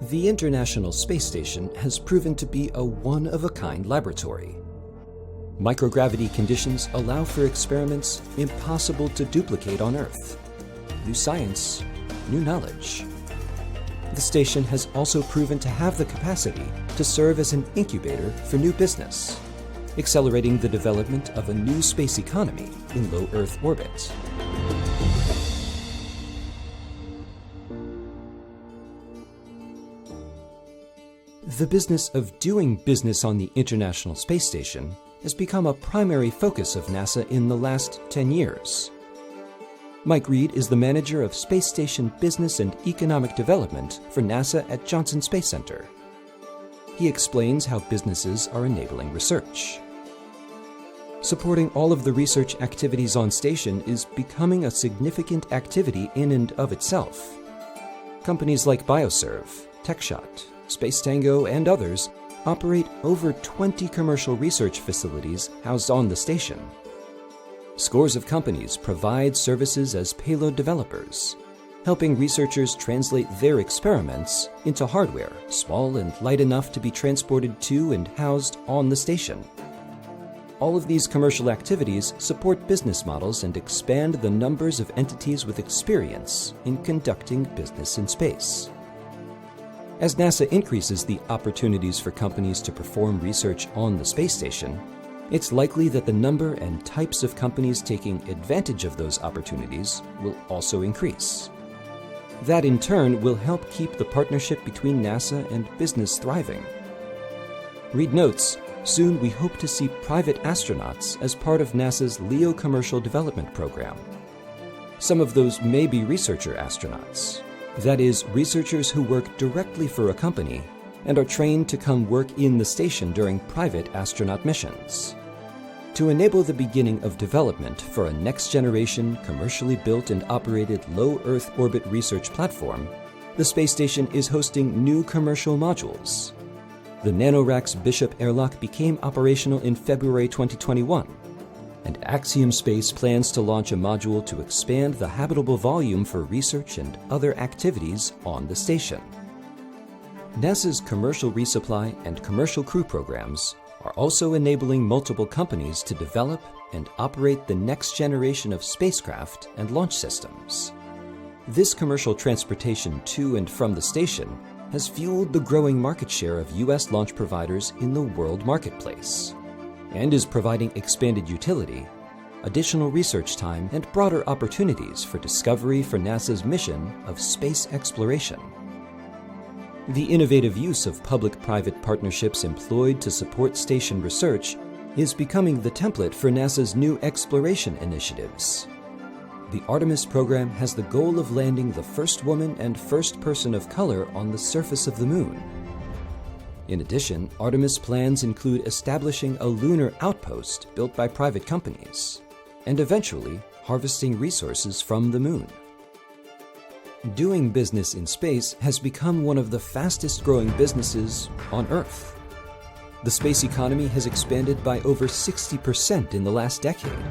The International Space Station has proven to be a one-of-a-kind laboratory. Microgravity conditions allow for experiments impossible to duplicate on Earth. New science, new knowledge. The station has also proven to have the capacity to serve as an incubator for new business, accelerating the development of a new space economy in low Earth orbit. The business of doing business on the International Space Station has become a primary focus of NASA in the last 10 years. Mike Reed is the manager of Space Station Business and Economic Development for NASA at Johnson Space Center. He explains how businesses are enabling research. Supporting all of the research activities on station is becoming a significant activity in and of itself. Companies like Bioserve, TechShot, Space Tango, and others operate over 20 commercial research facilities housed on the station. Scores of companies provide services as payload developers, helping researchers translate their experiments into hardware small and light enough to be transported to and housed on the station. All of these commercial activities support business models and expand the numbers of entities with experience in conducting business in space. As NASA increases the opportunities for companies to perform research on the space station, it's likely that the number and types of companies taking advantage of those opportunities will also increase. That in turn will help keep the partnership between NASA and business thriving. Reed notes, soon we hope to see private astronauts as part of NASA's LEO commercial development program. Some of those may be researcher astronauts. That is, researchers who work directly for a company and are trained to come work in the station during private astronaut missions. To enable the beginning of development for a next-generation, commercially built and operated low Earth orbit research platform, the space station is hosting new commercial modules. The NanoRacks Bishop airlock became operational in February 2021, and Axiom Space plans to launch a module to expand the habitable volume for research and other activities on the station. NASA's commercial resupply and commercial crew programs are also enabling multiple companies to develop and operate the next generation of spacecraft and launch systems. This commercial transportation to and from the station has fueled the growing market share of U.S. launch providers in the world marketplace, and is providing expanded utility, additional research time, and broader opportunities for discovery for NASA's mission of space exploration. The innovative use of public-private partnerships employed to support station research is becoming the template for NASA's new exploration initiatives. The Artemis program has the goal of landing the first woman and first person of color on the surface of the Moon. In addition, Artemis plans include establishing a lunar outpost built by private companies, and eventually harvesting resources from the Moon. Doing business in space has become one of the fastest-growing businesses on Earth. The space economy has expanded by over 60% in the last decade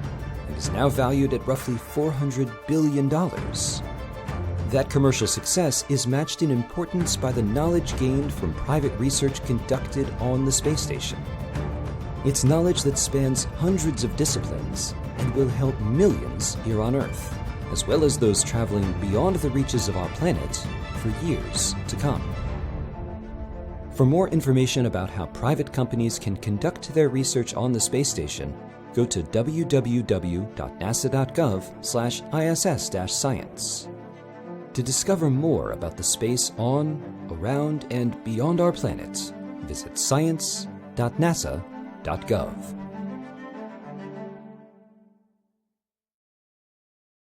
and is now valued at roughly $400 billion. That commercial success is matched in importance by the knowledge gained from private research conducted on the space station. It's knowledge that spans hundreds of disciplines and will help millions here on Earth, as well as those traveling beyond the reaches of our planet for years to come. For more information about how private companies can conduct their research on the space station, go to www.nasa.gov/ISS-science. To discover more about the space on, around, and beyond our planet, visit science.nasa.gov.